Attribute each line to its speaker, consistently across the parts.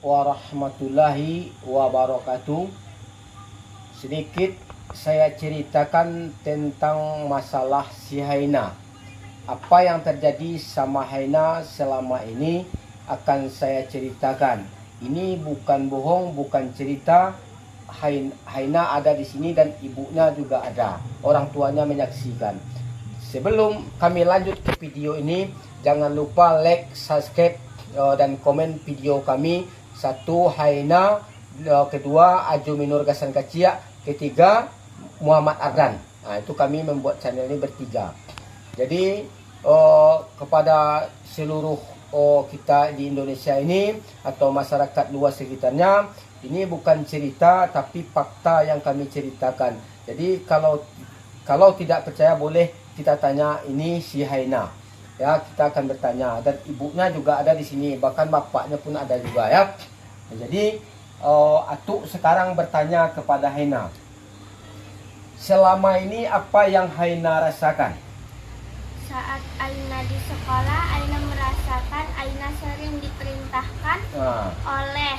Speaker 1: warahmatullahi wabarakatuh. Sedikit saya ceritakan tentang masalah si Haina. Apa yang terjadi sama Haina selama ini akan saya ceritakan. Ini bukan bohong, bukan cerita. Haina ada di sini dan ibunya juga ada. Orang tuanya menyaksikan. Sebelum kami lanjut ke video ini, jangan lupa like, subscribe, dan komen video kami. Satu, Haina. Kedua, Ajuminur Gasan Kacia. Ketiga, Muhammad Ardan. Nah, itu kami membuat channel ini bertiga. Jadi kepada seluruh kita di Indonesia ini atau masyarakat luas sekitarnya, ini bukan cerita tapi fakta yang kami ceritakan. Jadi kalau tidak percaya boleh kita tanya ini si Haina. Ya, kita akan bertanya dan ibunya juga ada di sini, bahkan bapaknya pun ada juga ya. Jadi Atuk sekarang bertanya kepada Haina. Selama ini apa yang Haina rasakan?
Speaker 2: Saat Aina di sekolah, Aina merasakan Aina sering diperintahkan oleh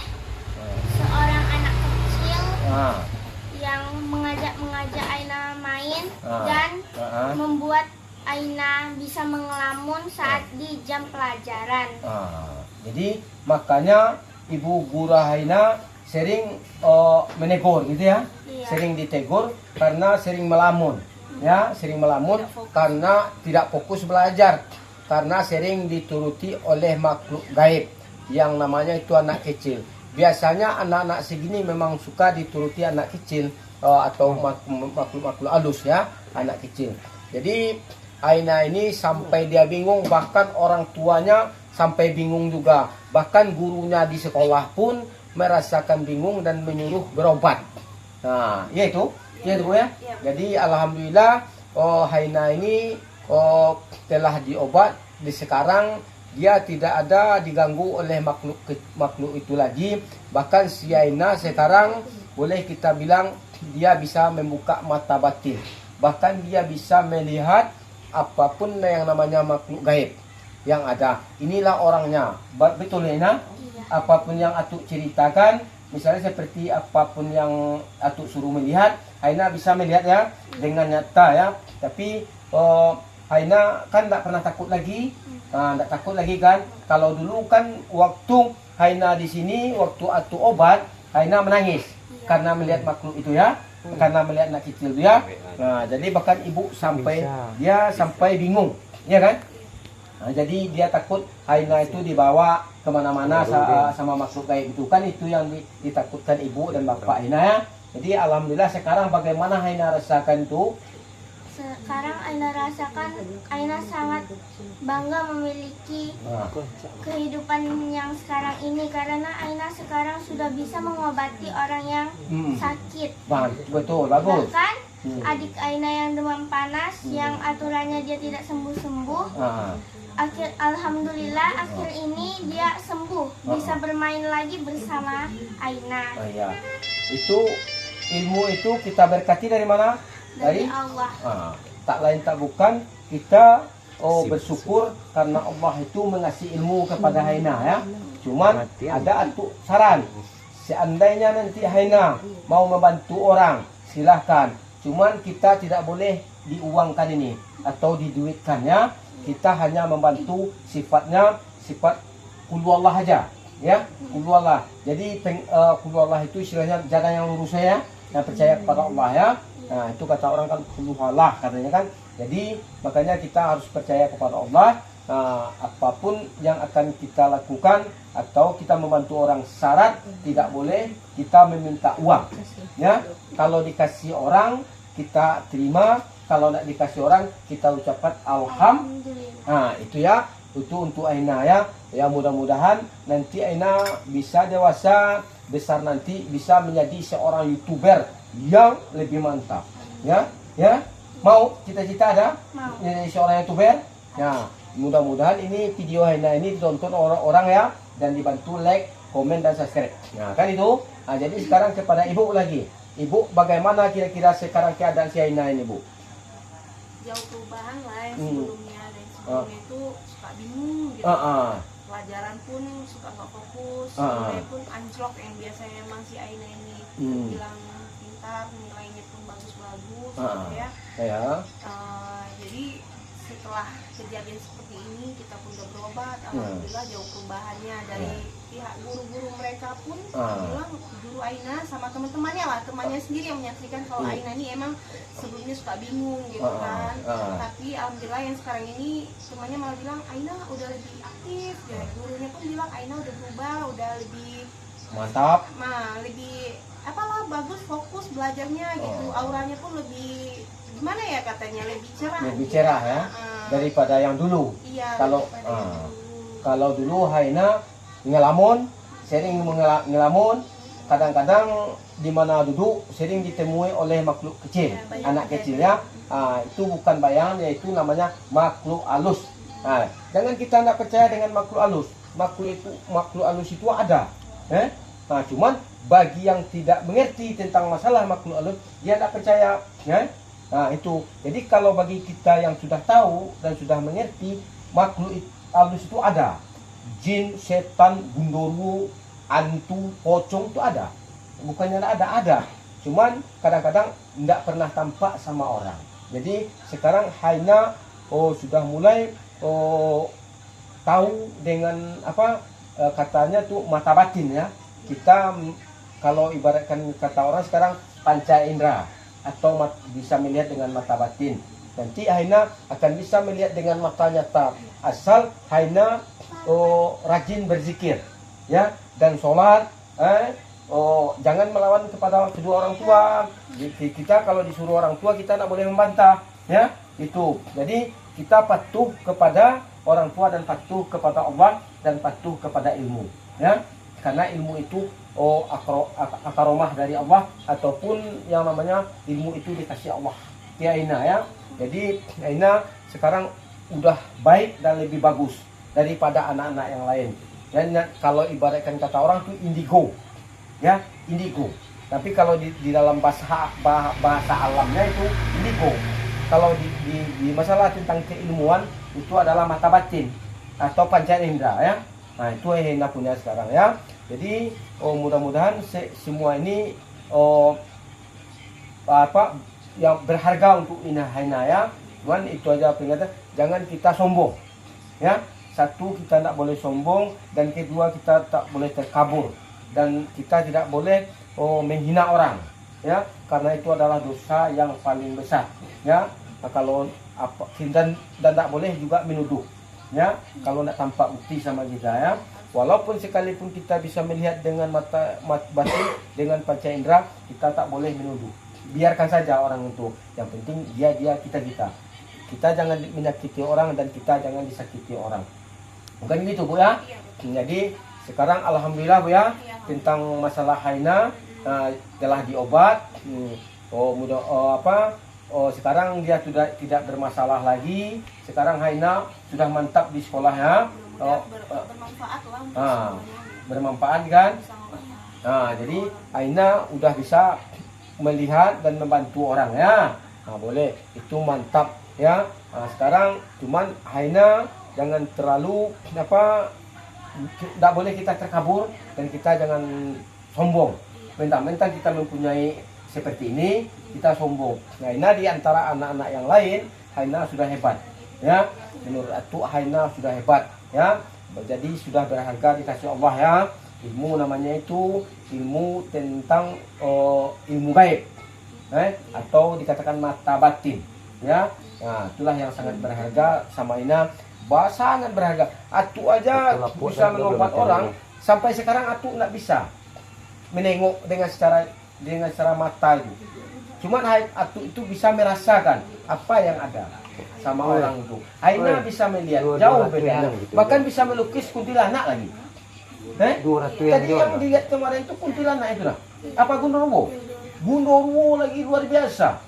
Speaker 2: seorang anak kecil yang mengajak Aina main dan membuat Aina bisa mengelamun saat di jam pelajaran.
Speaker 1: Jadi makanya ibu guru Haina sering menegur gitu ya. Iya. Sering ditegur karena sering melamun. Ya, sering melamun karena tidak fokus belajar, karena sering dituruti oleh makhluk gaib yang namanya itu anak kecil. Biasanya anak-anak segini memang suka dituruti anak kecil atau makhluk-makhluk halus ya, anak kecil. Jadi Aina ini sampai dia bingung, bahkan orang tuanya sampai bingung juga, bahkan gurunya di sekolah pun merasakan bingung dan menyuruh berobat. Nah, yaitu ya. Jadi alhamdulillah Haina ini telah diobat. Di sekarang dia tidak ada diganggu oleh makhluk itu lagi. Bahkan si Haina sekarang boleh kita bilang dia bisa membuka mata batin. Bahkan dia bisa melihat apapun yang namanya makhluk gaib yang ada. Inilah orangnya. Betul Haina? Apapun yang Atuk ceritakan, misalnya seperti apapun yang Atuk suruh melihat, Haina bisa melihatnya dengan nyata ya. Tapi Haina kan tidak pernah takut lagi, tidak takut lagi kan. Kalau dulu kan waktu Haina di sini, waktu Atuk obat, Haina menangis karena melihat makhluk itu ya, karena melihat anak kecil itu ya. Nah, jadi bahkan ibu sampai bingung, ya kan? Nah, jadi dia takut Haina itu dibawa kemana-mana sama makhluk gaib itu kan, itu yang ditakutkan ibu dan bapak Haina ya. Jadi alhamdulillah sekarang bagaimana Haina rasakan itu?
Speaker 2: Sekarang Aina rasakan Aina sangat bangga memiliki kehidupan yang sekarang ini, karena Aina sekarang sudah bisa mengobati orang yang sakit.
Speaker 1: Betul, bagus.
Speaker 2: Bahkan adik Aina yang demam panas yang aturannya dia tidak sembuh-sembuh, alhamdulillah akhir ini dia sembuh, bisa bermain lagi bersama Aina.
Speaker 1: Iya. Itu ilmu itu kita berkati dari mana?
Speaker 2: Dari Allah.
Speaker 1: Tak lain tak bukan kita bersyukur karena Allah itu mengasih ilmu kepada Haina ya. Cuman ada Atuk saran, seandainya nanti Haina mau membantu orang silahkan. Cuman kita tidak boleh diuangkan ini atau diduitkan ya. Kita hanya membantu sifatnya sifat kulullah aja ya, kulullah. Jadi kulullah itu istilahnya jalan yang lurus saya, yang percaya kepada Allah ya. Nah, itu kata orang kan kulullah katanya kan. Jadi makanya kita harus percaya kepada Allah. Apapun yang akan kita lakukan atau kita membantu orang, syarat tidak boleh kita meminta uang ya. Kalau dikasih orang kita terima, kalau tidak dikasih orang kita ucapkan alhamdulillah. Nah, itu ya, itu untuk Aina ya. Ya mudah-mudahan nanti Aina bisa dewasa besar, nanti bisa menjadi seorang YouTuber yang lebih mantap ya. Mau cita-cita ada menjadi seorang YouTuber ya. Mudah-mudahan ini video Haina ini ditonton orang-orang ya, dan dibantu like, komen dan subscribe. Nah kan itu. Nah, jadi sekarang kepada ibu lagi. Ibu, bagaimana kira-kira sekarang keadaan si Haina ini, Bu?
Speaker 3: Jauh perubahan lah yang sebelumnya. Dan sebelumnya itu suka bingung gitu. pelajaran pun suka nggak fokus, nilai pun anjlok yang biasanya emang si Aina ini bilang pintar, nilainya pun bagus-bagus gitu ya. Jadi setelah kejadian seperti ini kita pun udah berobat, alhamdulillah jauh perubahannya dari pihak guru-guru mereka pun bilang guru Aina sama teman-temannya lah, temannya sendiri yang menyaksikan kalau Aina ini emang sebelumnya suka bingung gitu kan, tapi alhamdulillah yang sekarang ini temannya malah bilang Aina udah lebih aktif, ya gurunya pun bilang Aina udah berubah, udah lebih
Speaker 1: mantap,
Speaker 3: lebih apalah bagus fokus belajarnya gitu, auranya pun lebih gimana ya katanya lebih cerah
Speaker 1: ya daripada yang dulu.
Speaker 3: Iya,
Speaker 1: kalau dulu Haina ngelamun, sering ngelamun, kadang-kadang di mana duduk sering ditemui oleh makhluk kecil, anak kecil ya. Itu bukan bayangan, yaitu namanya makhluk halus. Jangan kita tidak percaya dengan makhluk halus. Makhluk halus itu ada. Cuman bagi yang tidak mengerti tentang masalah makhluk halus, dia tidak percaya. Itu. Jadi kalau bagi kita yang sudah tahu dan sudah mengerti, makhluk halus itu ada. Jin, setan, gundurwo, hantu, pocong itu ada. Bukannya ada. Cuman kadang-kadang tidak pernah tampak sama orang. Jadi sekarang Haina sudah mulai tahu dengan apa katanya tuh mata batin ya. Kita kalau ibaratkan kata orang sekarang panca indera atau bisa melihat dengan mata batin. Nanti Haina akan bisa melihat dengan mata nyata asal Haina rajin berzikir ya, dan sholat. Jangan melawan kepada kedua orang tua. Kita kalau disuruh orang tua kita tidak boleh membantah ya, itu. Jadi kita patuh kepada orang tua dan patuh kepada Allah dan patuh kepada ilmu ya, karena ilmu itu akaromah dari Allah, ataupun yang namanya ilmu itu dikasih Allah ke Aina ya. Jadi Aina sekarang udah baik dan lebih bagus daripada anak-anak yang lain. Dan kalau ibaratkan kata orang itu indigo ya, indigo. Tapi kalau di dalam bahasa alamnya itu indigo. Kalau di masalah tentang keilmuan itu adalah mata batin atau panca indera ya. Nah itu yang Aina punya sekarang ya. Jadi mudah-mudahan semua ini yang berharga untuk Haina ya. Cuman itu aja peringatan, jangan kita sombong ya. Satu, kita tidak boleh sombong, dan kedua, kita tak boleh terkabur, dan kita tidak boleh menghina orang ya, karena itu adalah dosa yang paling besar ya. Nah, kalau dan tidak boleh juga menuduh ya, kalau tidak tampak bukti sama kita ya. Walaupun sekalipun kita bisa melihat dengan mata batin, dengan panca indera, kita tak boleh menuduh. Biarkan saja orang itu. Yang penting dia, kita. Kita jangan menyakiti orang dan kita jangan disakiti orang. Bukan gitu Bu ya? Jadi sekarang alhamdulillah Bu ya, tentang masalah Haina telah diobat. Sekarang dia sudah tidak bermasalah lagi. Sekarang Haina sudah mantap di sekolahnya.
Speaker 3: Bermanfaat lah
Speaker 1: bermanfaat kan. Jadi Aina udah bisa melihat dan membantu orang ya. Boleh, itu mantap ya. Sekarang cuman Aina jangan terlalu tidak boleh kita terkabur, dan kita jangan sombong. Mentang-mentang kita mempunyai seperti ini kita sombong. Aina di antara anak-anak yang lain, Aina sudah hebat ya. Menurut Atu Aina sudah hebat ya, jadi sudah berharga dikasih Allah ya. Ilmu namanya itu ilmu tentang ilmu gaib atau dikatakan mata batin ya. Nah itulah yang sangat berharga sama Aina, sangat berharga. Atu aja bisa mengobat orang, sampai sekarang Atu nggak bisa menengok dengan secara mata itu. Cuman Atu itu bisa merasakan apa yang ada sama orang itu. Aina bisa melihat jauh beda, bahkan bisa melukis kuntilanak lagi. Tadi yang dilihat kemarin itu kuntilanak itu lah. Apa Gundurwo? Gundurwo lagi luar biasa.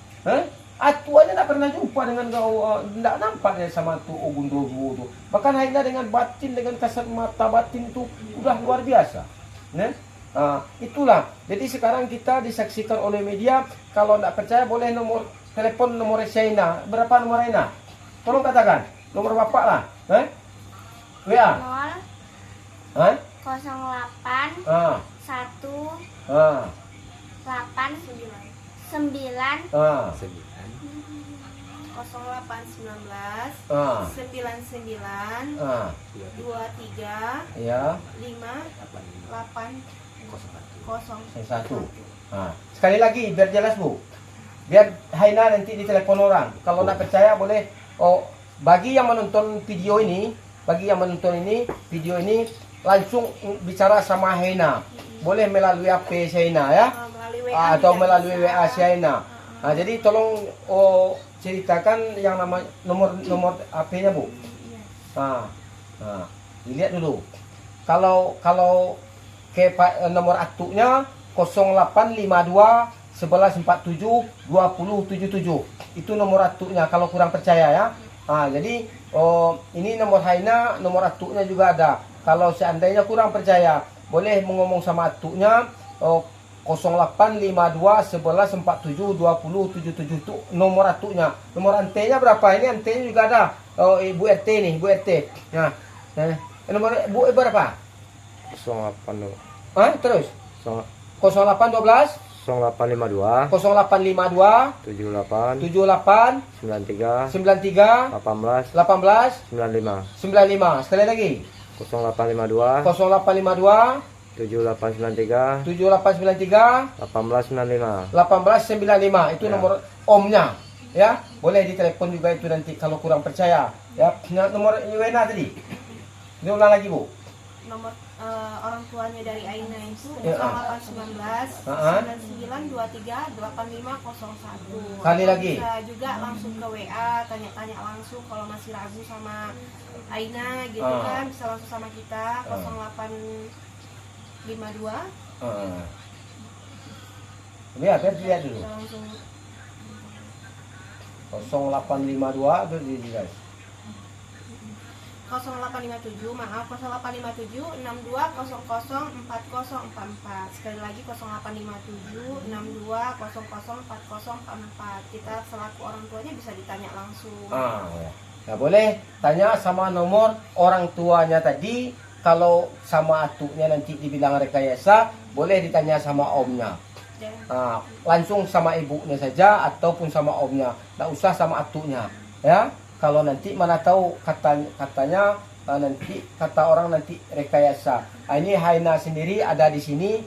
Speaker 1: Atu aja tidak pernah jumpa dengan kau, tidak nampak ya sama tu Gundurwo itu. Bahkan Aina dengan batin, dengan kasat mata batin itu udah luar biasa. Itulah. Jadi sekarang kita disaksikan oleh media. Kalau tidak percaya boleh telepon nomor Aina. Berapa nomor Aina? Tolong katakan nomor bapak lah. WA Hah?
Speaker 2: 08
Speaker 1: Ah.
Speaker 2: 1
Speaker 1: Ah.
Speaker 2: 8 9
Speaker 1: Ah.
Speaker 3: 0819
Speaker 1: Ah.
Speaker 3: 99
Speaker 1: Ah.
Speaker 3: 23
Speaker 1: Ya.
Speaker 3: 5 8
Speaker 1: Satu. Ah. Sekali lagi biar jelas Bu. Biar Haina nanti ditelepon orang. Kalau nak percaya boleh. Oh, bagi yang menonton video ini, video ini langsung bicara sama Haina. Boleh melalui HP Haina ya.
Speaker 3: melalui WA
Speaker 1: Atau
Speaker 3: juga
Speaker 1: melalui
Speaker 3: bisa.
Speaker 1: WA Haina. Nah, jadi tolong ceritakan yang nama nomor HP-nya Bu. Nah, dilihat dulu. Kalau ke nomor aktunya 0852 1147 2077. Itu nomor aktunya kalau kurang percaya ya. Nah, jadi ini nomor Haina, nomor aktunya juga ada. Kalau seandainya kurang percaya, boleh ngomong sama aktunya 0852 1147 2077 itu nomor aktunya. Nomor antenya berapa? Ini antenya juga ada. Ibu RT nih, Ibu RT. Nah, nomor Bu berapa?
Speaker 4: 08 dulu.
Speaker 1: Terus 0812
Speaker 4: 0852
Speaker 1: 0852
Speaker 4: 78
Speaker 1: 78
Speaker 4: 93
Speaker 1: 93
Speaker 4: 18
Speaker 1: 18
Speaker 4: 95
Speaker 1: 95. Sekali lagi
Speaker 4: 0852
Speaker 1: 0852
Speaker 4: 7893
Speaker 1: 7893
Speaker 4: 1895.
Speaker 1: 1895. Itu
Speaker 4: Ya.
Speaker 1: nomor omnya ya. Boleh ditelepon juga itu nanti kalau kurang percaya ya. Nah, nomor Iwena tadi diulang lagi Bu.
Speaker 3: Nomor orang tuanya dari Aina itu
Speaker 1: Ya.
Speaker 3: 0819
Speaker 1: Ah.
Speaker 3: 9923 8501.
Speaker 1: Kali lagi.
Speaker 3: Bisa juga langsung ke WA, tanya-tanya langsung kalau masih ragu sama Aina gitu kan, bisa langsung sama kita 0852
Speaker 1: Lihat lihat dulu.
Speaker 3: bisa langsung
Speaker 1: 0852 itu di guys.
Speaker 3: 0857 maaf 0857 62 00 4044. Sekali lagi 0857 62 00 4044. Kita selaku orang tuanya bisa ditanya langsung.
Speaker 1: Ya. Nah, boleh tanya sama nomor orang tuanya tadi. Kalau sama atuknya nanti dibilang rekayasa, boleh ditanya sama omnya. Langsung sama ibunya saja ataupun sama omnya. Tidak usah sama atuknya ya. Kalau nanti mana tahu katanya nanti kata orang nanti rekayasa. Ini Haina sendiri ada di sini.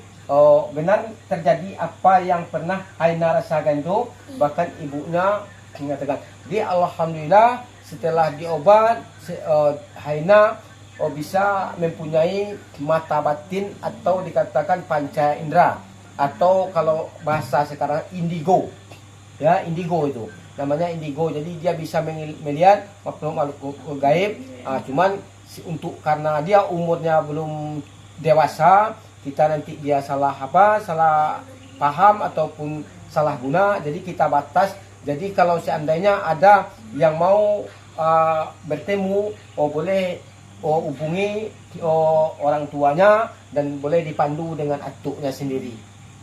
Speaker 1: Benar terjadi apa yang pernah Haina rasakan itu. Bahkan ibunya mengatakan, jadi alhamdulillah setelah diobat Haina bisa mempunyai mata batin atau dikatakan panca indera, atau kalau bahasa sekarang indigo ya, indigo itu namanya indigo. Jadi dia bisa melihat makhluk gaib. Cuman untuk karena dia umurnya belum dewasa, kita nanti dia salah paham ataupun salah guna, jadi kita batas. Jadi kalau seandainya ada yang mau bertemu, boleh hubungi orang tuanya dan boleh dipandu dengan atuknya sendiri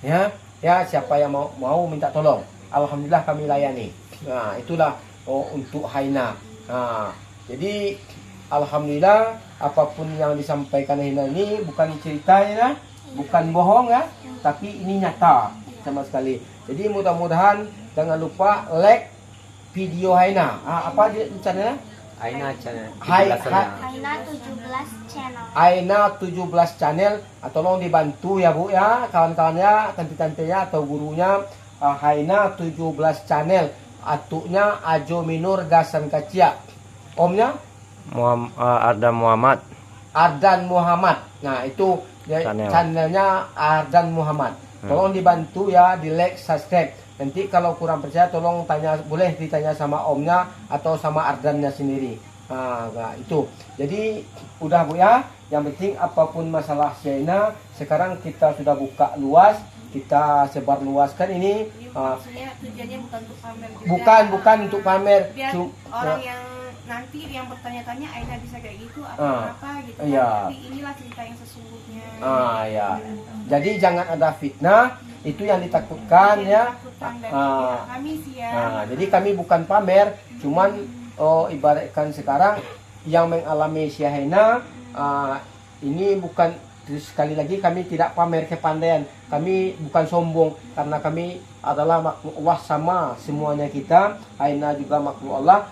Speaker 1: ya. Siapa yang mau minta tolong, alhamdulillah kami layani. Nah, itulah untuk Haina. Nah, jadi alhamdulillah apapun yang disampaikan Haina ini bukan ceritanya, bukan bohong ya, tapi ini nyata sama sekali. Jadi mudah-mudahan jangan lupa like video Haina. Apa channelnya?
Speaker 4: Aina channel.
Speaker 2: Aina 17 channel.
Speaker 1: Aina 17 channel. Tolong dibantu ya Bu ya, kawan-kawannya, tante-tantenya atau gurunya. Haina 17 channel. Atuknya Ajo Minur Gasan Kacia. Omnya
Speaker 4: Ardan Muhammad.
Speaker 1: Ardan Muhammad. Nah, itu channelnya Ardan Muhammad. Tolong dibantu ya, di like, subscribe. Nanti kalau kurang percaya tolong boleh ditanya sama omnya atau sama Ardannya sendiri. Nah, itu. Jadi udah Bu ya. Yang penting apapun masalah Haina, sekarang kita sudah buka luas, kita sebar luaskan ini.
Speaker 3: Maksudnya tujuannya bukan untuk pamer juga.
Speaker 1: Bukan untuk pamer.
Speaker 3: Biar orang yang nanti yang bertanya-tanya Aina bisa kayak gitu atau apa gitu.
Speaker 1: Iya.
Speaker 3: Tapi inilah cerita yang sesungguhnya.
Speaker 1: Ya. Jadi jangan ada fitnah, itu yang ditakutkan ya.
Speaker 3: Kami sih ya.
Speaker 1: Jadi kami bukan pamer, cuman ibaratkan sekarang yang mengalami Haina ini bukan, sekali lagi kami tidak pamer kepandaian, kami bukan sombong, karena kami adalah makhluk Allah sama semuanya kita. Aina juga makhluk Allah,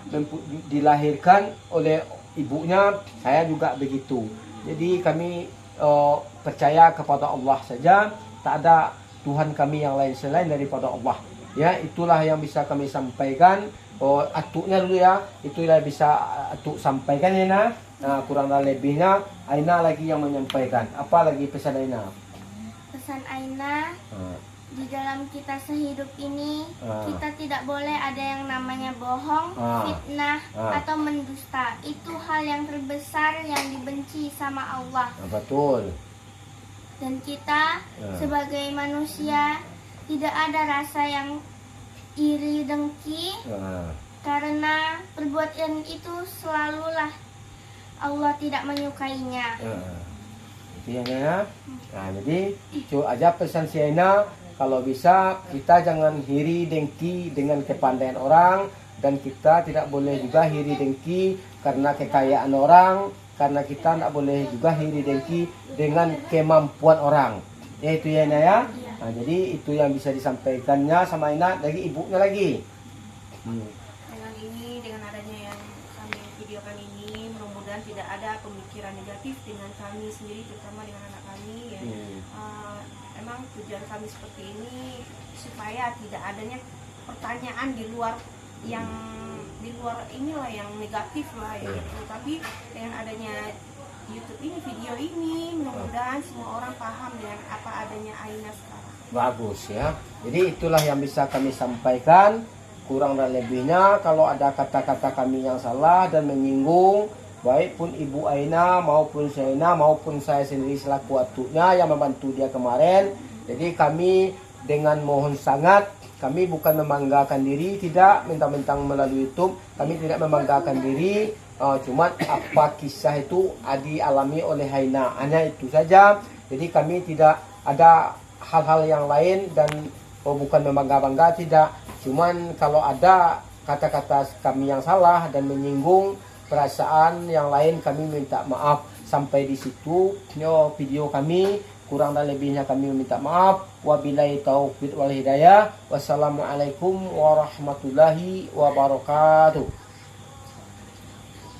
Speaker 1: dilahirkan oleh ibunya, saya juga begitu. Jadi kami percaya kepada Allah saja, tak ada Tuhan kami yang lain selain daripada Allah. Ya, itulah yang bisa kami sampaikan. Atuknya dulu ya, itulah bisa atuk sampaikan ya nah. Nah, kurang dan lebihnya Aina lagi yang menyampaikan. Apa lagi pesan Aina?
Speaker 2: Pesan Aina, di dalam kita sehidup ini, kita tidak boleh ada yang namanya bohong, fitnah, atau mendusta. Itu hal yang terbesar yang dibenci sama Allah.
Speaker 1: Betul.
Speaker 2: Dan kita sebagai manusia tidak ada rasa yang iri dengki, karena perbuatan itu selalulah Allah tidak menyukainya.
Speaker 1: Itu ya. Nah, jadi itu aja pesan si Aina. Kalau bisa kita jangan iri dengki dengan kepandaian orang, dan kita tidak boleh juga iri dengki karena kekayaan orang, karena kita tidak boleh juga iri dengki dengan kemampuan orang. Ya itu ya Aina ya. Nah, jadi itu yang bisa disampaikannya sama Aina dari ibunya lagi.
Speaker 3: Dengan ini, dengan adanya yang kami videokan ini, mudah-mudahan tidak ada pemikiran negatif dengan kami sendiri, terutama dengan anak kami ya. Emang tujuan kami seperti ini supaya tidak adanya pertanyaan di luar inilah yang negatif lah ya gitu. Tapi dengan adanya YouTube ini, video ini, mudah-mudahan semua orang paham dengan apa adanya Aina sekarang.
Speaker 1: Bagus ya. Jadi itulah yang bisa kami sampaikan. Kurang dan lebihnya kalau ada kata-kata kami yang salah dan menyinggung, baik pun Ibu Aina maupun Aina maupun saya sendiri selaku atuknya yang membantu dia kemarin. Jadi kami dengan mohon sangat, kami bukan membanggakan diri, tidak mentang-mentang melalui YouTube, kami tidak membanggakan diri. Cuma apa kisah itu dialami oleh Aina, hanya itu saja. Jadi kami tidak ada hal-hal yang lain dan bukan membangga-bangga, tidak. Cuman kalau ada kata-kata kami yang salah dan menyinggung perasaan yang lain, kami minta maaf. Sampai di situ video kami, kurang dan lebihnya kami minta maaf. Wabillahi taufiq wal hidayah. Wassalamualaikum warahmatullahi wabarakatuh.